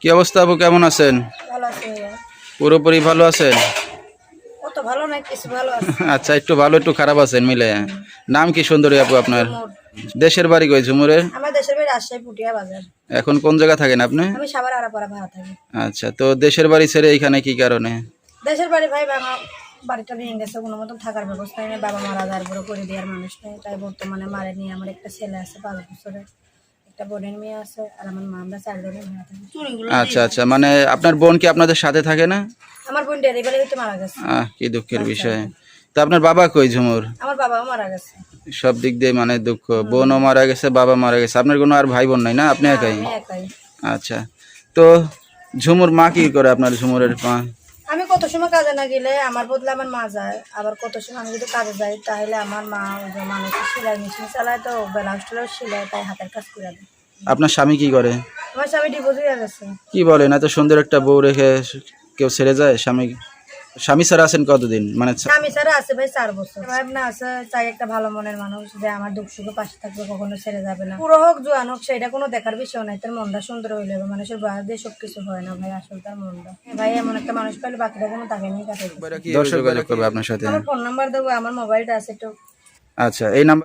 কি অবস্থা আপু, কেমন আছেন? ভালো আছে ভাইয়া। পুরোপুরি ভালো আছেন? অত ভালো নাই, কিছু ভালো আছে। আচ্ছা, একটু ভালো একটু খারাপ আছেন মিলে। নাম কি সুন্দরী আপু আপনার? ঝুমুর। দেশের বাড়ি কই ঝুমুরে? আমার দেশের বাড়ি রাজশাহী পুটিয়া বাজার। এখন কোন জায়গা থাকেন আপনি? আমি সাভার আড়াপাড়া ভাড়া থাকি। আচ্ছা, তো দেশের বাড়ি ছেড়ে এখানে কি কারণে? দেশের বাড়ি ভাই বাবা বাড়িটা ভেঙে গেছে, কোনো মতন থাকার ব্যবস্থা নেই, বাবা মারা যাওয়ার পরে করে দেওয়ার মানুষ নেই, তাই বর্তমানে মারে নিয়ে আমার একটা ছেলে আছে 5 বছরের, একটা বোনের মেয়ে আছে, আর আমার মা, আমরা 4 জনের ভাড়া থাকি। আচ্ছা আচ্ছা, মানে আপনার বোন কি আপনাদের সাথে থাকে না? আমার বোন ডেলিভারি হতে মারা গেছে। কি দুঃখের বিষয়। তো আপনার বাবা কই ঝুমুর? আমার বাবাও মারা গেছে। সব দিক দিয়ে মানে দুঃখ, বোনও মারা গেছে, বাবা মারা গেছে। আপনার কোনো আর ভাই বোন নাই না? আপনি একাই? আমি একাই। আচ্ছা, তো ঝুমুর মা কি করে আপনার ঝুমুরের মা? আমি কত সময় কাজে না গেলে আমার বদলে আমার মা যায়, আবার কত সময় আমি যদি কাজে যাই তাহলে আমার মা ওই যে মানুষের সেলাই মেশিন চালায়, তো বেলা হোস্টেলেও সেলাই, তাই হাতের কাজ করে দেয়। আপনার স্বামী কি করে? আমার স্বামী ডিভোর্স হয়ে গেছে। কি বলেন, এত সুন্দর একটা বউ রেখে কেউ ছেড়ে যায়? স্বামী স্বামী ছাড়া আছেন কতদিন? মানে স্বামী ছাড়া আছে ভাই 4 বছর। ভাবনা আছে, চাই একটা ভালো মনের মানুষ যে আমার দুঃখ সুখে পাশে থাকবে, কখনো ছেড়ে যাবে না। পুরো হোক জোয়ান হোক সেটা কোনো দেখার বিষয় নাই, তার মনটা সুন্দর হইলে হবে। মানুষের বয়স দিয়ে সবকিছু হয় না ভাই, আসল তার মনটা। ভাই এমন একটা মানুষ পাইলে বাকিটা কোনো তাকে নিয়ে কাটাই। দর্শক যোগাযোগ করবে আপনার সাথে? আমার ফোন নাম্বার দেবো, আমার মোবাইলটা আছে একটু। আচ্ছা, এই নাম্বার